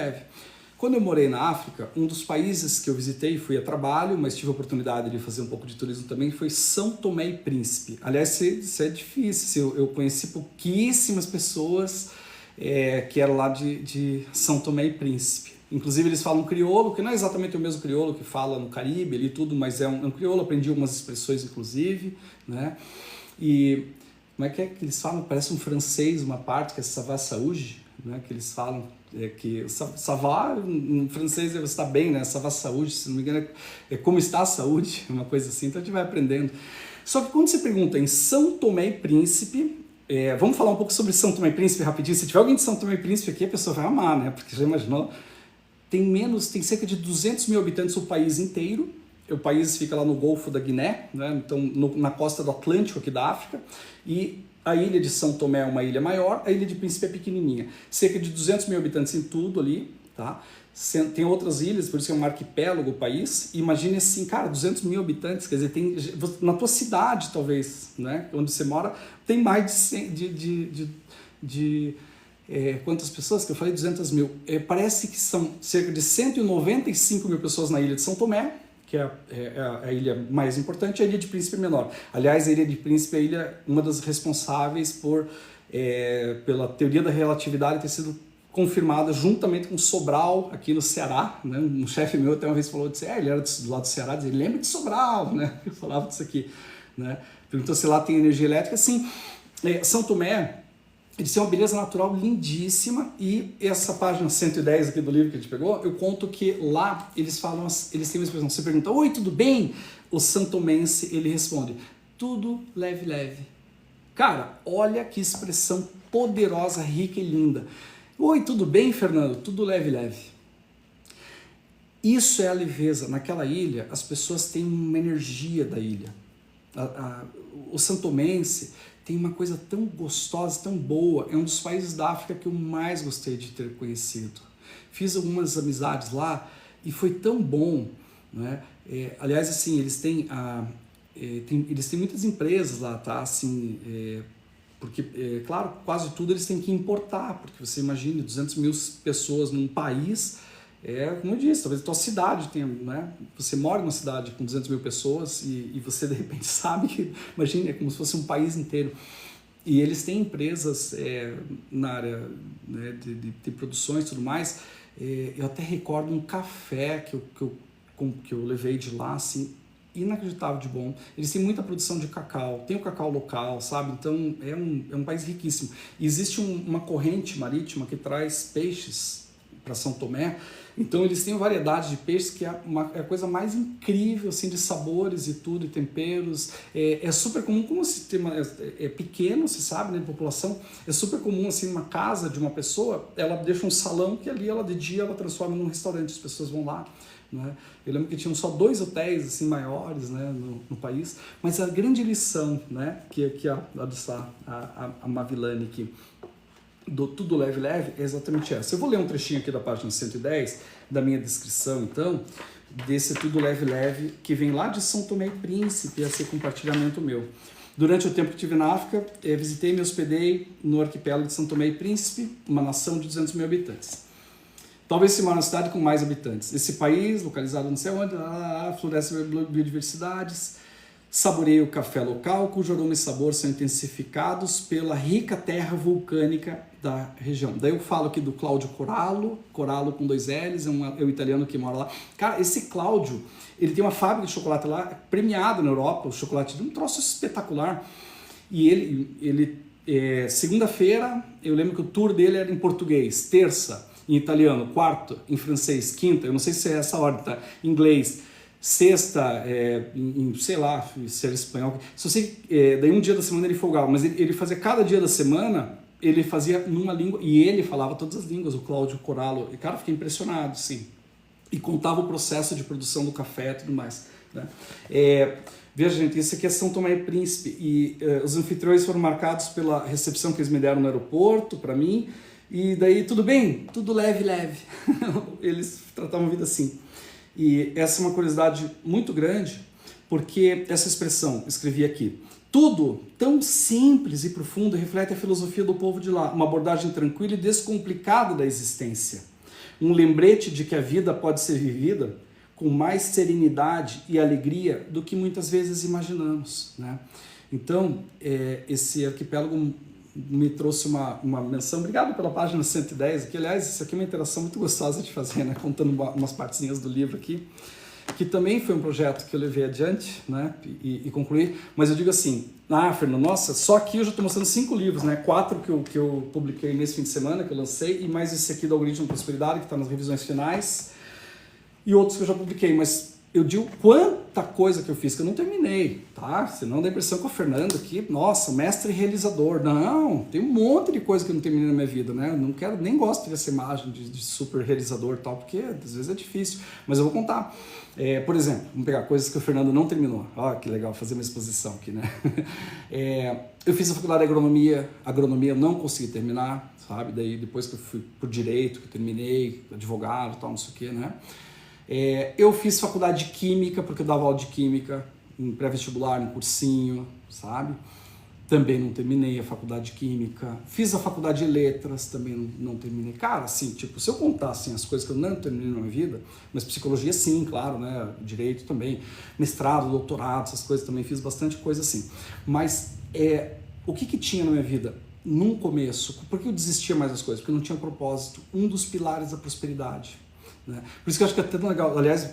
Quando eu morei na África, um dos países que eu visitei, fui a trabalho, mas tive a oportunidade de fazer um pouco de turismo também, foi São Tomé e Príncipe. Aliás, isso é difícil, eu conheci pouquíssimas pessoas que eram lá de São Tomé e Príncipe. Inclusive eles falam crioulo, que não é exatamente o mesmo crioulo que fala no Caribe ali tudo, mas é um crioulo, aprendi algumas expressões inclusive, né? E como é que eles falam? Parece um francês, uma parte que é ça va saúde, né? Que eles falam que ça va, em francês você está bem, né? Ça va saúde, se não me engano é como está a saúde, uma coisa assim, então a gente vai aprendendo. Só que quando você pergunta em São Tomé e Príncipe, vamos falar um pouco sobre São Tomé e Príncipe rapidinho. Se tiver alguém de São Tomé e Príncipe aqui, a pessoa vai amar, né? Porque já imaginou? Tem cerca de 200 mil habitantes o país inteiro. O país fica lá no Golfo da Guiné, né? Então na costa do Atlântico aqui da África, e a ilha de São Tomé é uma ilha maior, a ilha de Príncipe é pequenininha. Cerca de 200 mil habitantes em tudo ali, tá? Tem outras ilhas, por isso que é um arquipélago o país. Imagine assim, cara, 200 mil habitantes, quer dizer, na tua cidade talvez, né? Onde você mora, tem mais de quantas pessoas? Que eu falei 200 mil. Parece que são cerca de 195 mil pessoas na ilha de São Tomé, que é a ilha mais importante, e a ilha de Príncipe menor. Aliás, a ilha de Príncipe é uma das responsáveis pela teoria da relatividade ter sido confirmada juntamente com Sobral, aqui no Ceará, né? Um chefe meu até uma vez falou, ele era do lado do Ceará, dizia, ele lembra de Sobral, né? Eu falava disso aqui, né? Perguntou se lá tem energia elétrica. Sim, São Tomé, eles têm uma beleza natural lindíssima, e essa página 110 aqui do livro que a gente pegou, eu conto que lá eles têm uma expressão, você pergunta, oi, tudo bem? O santomense, ele responde, tudo leve. Cara, olha que expressão poderosa, rica e linda. Oi, tudo bem, Fernando? Tudo leve. Isso é a leveza. Naquela ilha, as pessoas têm uma energia da ilha. O santomense tem uma coisa tão gostosa, tão boa. É um dos países da África que eu mais gostei de ter conhecido. Fiz algumas amizades lá e foi tão bom, né? Aliás, assim, eles têm muitas empresas lá, tá? Assim, porque, claro, quase tudo eles têm que importar, porque você imagina 200 mil pessoas num país, como eu disse, talvez a tua cidade tenha, né? Você mora numa cidade com 200 mil pessoas e você de repente sabe que, imagina, é como se fosse um país inteiro. E eles têm empresas na área, né, de produções e tudo mais. Eu até recordo um café que eu levei de lá, assim, inacreditável de bom. Eles têm muita produção de cacau, tem o cacau local, sabe? Então é um país riquíssimo. E existe uma corrente marítima que traz peixes para São Tomé. Então eles têm variedade de peixes que é a coisa mais incrível, assim, de sabores e tudo, e temperos. É super comum, como o sistema é pequeno, você sabe, né, de população, é super comum, assim, uma casa de uma pessoa, ela deixa um salão que ali, ela de dia, ela transforma num restaurante, as pessoas vão lá, né? Eu lembro que tinham só 2 hotéis, assim, maiores, né, no país, mas a grande lição, né, que a Mavilane aqui, do Tudo Leve Leve, é exatamente essa. Eu vou ler um trechinho aqui da página 110, da minha descrição, então, desse Tudo Leve Leve, que vem lá de São Tomé e Príncipe, esse compartilhamento meu. Durante o tempo que estive na África, visitei e me hospedei no arquipélago de São Tomé e Príncipe, uma nação de 200 mil habitantes. Talvez se mora na cidade com mais habitantes. Esse país, localizado não sei onde, floresce biodiversidades. Saboreio o café local, cujo aroma e sabor são intensificados pela rica terra vulcânica da região. Daí eu falo aqui do Cláudio Corallo com 2 L's, é um italiano que mora lá. Cara, esse Cláudio, ele tem uma fábrica de chocolate lá, premiado na Europa, o chocolate de um troço espetacular. E ele segunda-feira, eu lembro que o tour dele era em português, terça em italiano, quarto em francês, quinta, eu não sei se é essa ordem, tá? Em inglês, sexta, sei lá, se era espanhol, só sei, daí um dia da semana ele folgava, mas ele fazia cada dia da semana, ele fazia numa língua, e ele falava todas as línguas, o Cláudio Corallo, e cara, fiquei impressionado, sim, e contava o processo de produção do café e tudo mais, né? Veja, gente, isso aqui é São Tomé e Príncipe, e os anfitriões foram marcados pela recepção que eles me deram no aeroporto, para mim, e daí, tudo bem? Tudo leve, leve. Eles tratavam a vida assim. E essa é uma curiosidade muito grande, porque essa expressão, escrevi aqui, tudo tão simples e profundo reflete a filosofia do povo de lá, uma abordagem tranquila e descomplicada da existência. Um lembrete de que a vida pode ser vivida com mais serenidade e alegria do que muitas vezes imaginamos, né? Então, esse arquipélago me trouxe uma menção. Obrigado pela página 110, que aliás, isso aqui é uma interação muito gostosa de fazer, né? Contando umas partezinhas do livro aqui, que também foi um projeto que eu levei adiante, né? E concluí, mas eu digo assim, Fernando, nossa, só aqui eu já estou mostrando 5 livros, né? 4 que eu publiquei nesse fim de semana, que eu lancei, e mais esse aqui do Algoritmo Prosperidade, que está nas revisões finais, e outros que eu já publiquei, mas eu digo quanta coisa que eu fiz que eu não terminei, tá? Senão dá a impressão que o Fernando aqui, nossa, mestre realizador. Não, tem um monte de coisa que eu não terminei na minha vida, né? Eu não quero, nem gosto de ver essa imagem de super realizador e tal, porque às vezes é difícil. Mas eu vou contar. Por exemplo, vamos pegar coisas que o Fernando não terminou. Olha que legal fazer uma exposição aqui, né? Eu fiz a faculdade de agronomia eu não consegui terminar, sabe? Daí depois que eu fui por direito, que eu terminei, advogado e tal, não sei o que, né? Eu fiz faculdade de química, porque eu dava aula de química em pré-vestibular, em cursinho, sabe? Também não terminei a faculdade de química. Fiz a faculdade de letras, também não terminei. Cara, assim, tipo, se eu contar assim, as coisas que eu não terminei na minha vida, mas psicologia sim, claro, né? Direito também, mestrado, doutorado, essas coisas também, fiz bastante coisa assim. Mas o que tinha na minha vida? Num começo, por que eu desistia mais das coisas? Porque eu não tinha propósito. Um dos pilares da prosperidade, né? Por isso que eu acho que é tão legal. Aliás,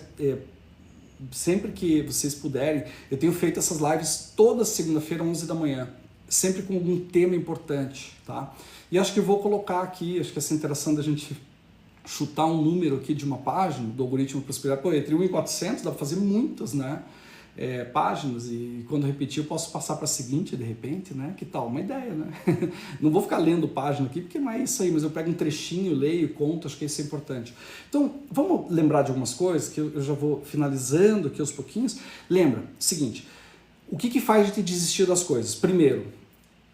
sempre que vocês puderem, eu tenho feito essas lives toda segunda-feira, 11 da manhã, sempre com algum tema importante, tá? E acho que eu vou colocar aqui, acho que essa interação da gente chutar um número aqui de uma página do Algoritmo Prosperidade, pô, entre 1 e 400 dá para fazer muitas, né? Páginas, e quando repetir eu posso passar para a seguinte de repente, né? Que tal? Uma ideia, né? Não vou ficar lendo página aqui porque não é isso aí, mas eu pego um trechinho, leio, conto, acho que isso é importante. Então, vamos lembrar de algumas coisas que eu já vou finalizando aqui aos pouquinhos. Lembra, seguinte, o que faz a gente desistir das coisas? Primeiro,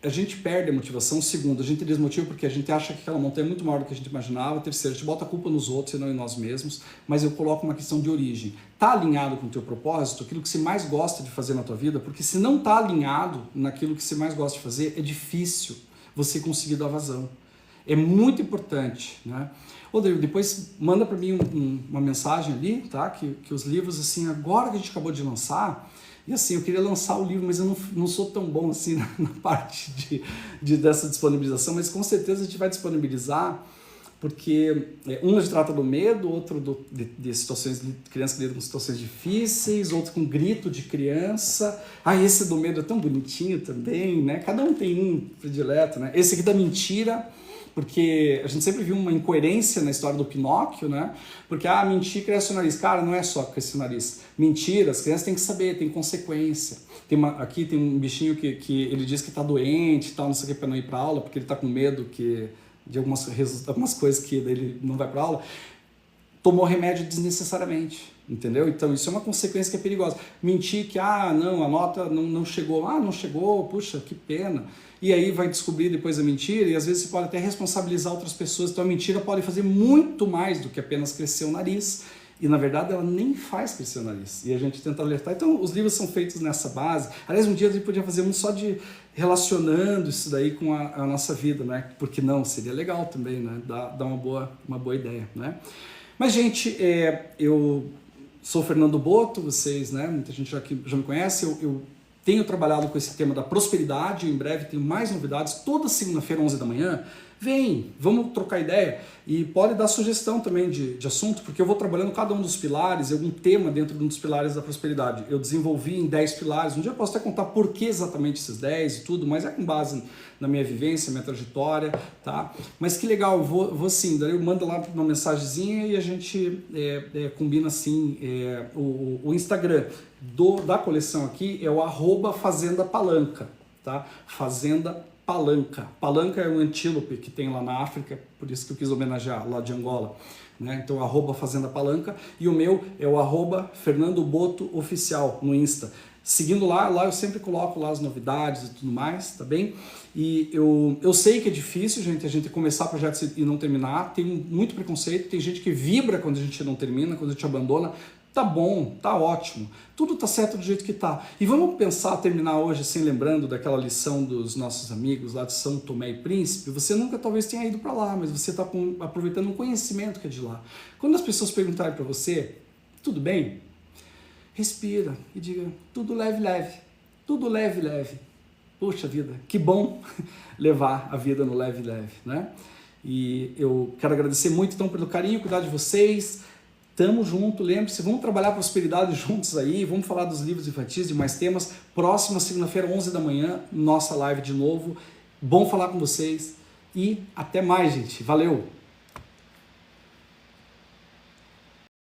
a gente perde a motivação. Segundo, a gente desmotiva porque a gente acha que aquela montanha é muito maior do que a gente imaginava. Terceiro, a gente bota a culpa nos outros e não em nós mesmos. Mas eu coloco uma questão de origem. Tá alinhado com o teu propósito, aquilo que você mais gosta de fazer na tua vida? Porque se não tá alinhado naquilo que você mais gosta de fazer, é difícil você conseguir dar vazão. É muito importante, né? Rodrigo, depois manda para mim uma mensagem ali, tá? Que os livros, assim, agora que a gente acabou de lançar, e assim, eu queria lançar o livro, mas eu não sou tão bom assim na parte dessa disponibilização, mas com certeza a gente vai disponibilizar, porque um trata do medo, outro de situações de crianças que lidam com situações difíceis, outro com grito de criança. Esse do medo é tão bonitinho também, né? Cada um tem um predileto, né? Esse aqui da mentira, porque a gente sempre viu uma incoerência na história do Pinóquio, né? Porque, mentir cresce o nariz. Cara, não é só crescer o nariz. Mentira, as crianças têm que saber, tem consequência. Aqui tem um bichinho que ele diz que tá doente e tal, não sei o que, para não ir para aula, porque ele tá com medo de algumas coisas que ele não vai para aula. Tomou remédio desnecessariamente, entendeu? Então isso é uma consequência que é perigosa. Mentir que, não, a nota não chegou. Não chegou, puxa, que pena. E aí vai descobrir depois a mentira, e às vezes você pode até responsabilizar outras pessoas. Então a mentira pode fazer muito mais do que apenas crescer o nariz. E na verdade ela nem faz crescer o nariz. E a gente tenta alertar. Então os livros são feitos nessa base. Aliás, um dia a gente podia fazer um só de relacionando isso daí com a nossa vida, né? Porque não, seria legal também, né? Dá uma boa ideia, né? Mas, gente, eu sou o Fernando Boto, vocês, né? Muita gente já me conhece. Eu tenho trabalhado com esse tema da prosperidade. Em breve tenho mais novidades. Toda segunda-feira, 11 da manhã, vem, vamos trocar ideia. E pode dar sugestão também de assunto, porque eu vou trabalhando cada um dos pilares, algum tema dentro de um dos pilares da prosperidade. Eu desenvolvi em 10 pilares. Um dia eu posso até contar por que exatamente esses 10 e tudo, mas é com base na minha vivência, minha trajetória, tá? Mas que legal, eu vou sim, daí eu mando lá uma mensagenzinha e a gente combina assim. O Instagram da coleção aqui é o @FazendaPalanca, tá? Fazenda Palanca. Palanca é um antílope que tem lá na África, por isso que eu quis homenagear, lá de Angola. Né? Então, @Fazenda Palanca. E o meu é o @Fernando Boto Oficial no Insta. Seguindo lá eu sempre coloco lá as novidades e tudo mais, tá bem? E eu sei que é difícil, gente, a gente começar projetos e não terminar. Tem muito preconceito, tem gente que vibra quando a gente não termina, quando a gente abandona. Tá bom, tá ótimo, tudo tá certo do jeito que tá. E vamos terminar hoje assim, lembrando daquela lição dos nossos amigos lá de São Tomé e Príncipe. Você nunca talvez tenha ido para lá, mas você está aproveitando um conhecimento que é de lá. Quando as pessoas perguntarem para você, tudo bem? Respira e diga, tudo leve, tudo leve. Poxa vida, que bom levar a vida no leve, né? E eu quero agradecer muito então pelo carinho, cuidado de vocês. Tamo junto, lembre-se, vamos trabalhar prosperidade juntos aí, vamos falar dos livros infantis, de mais temas. Próxima segunda-feira, 11 da manhã, nossa live de novo. Bom falar com vocês e até mais, gente. Valeu!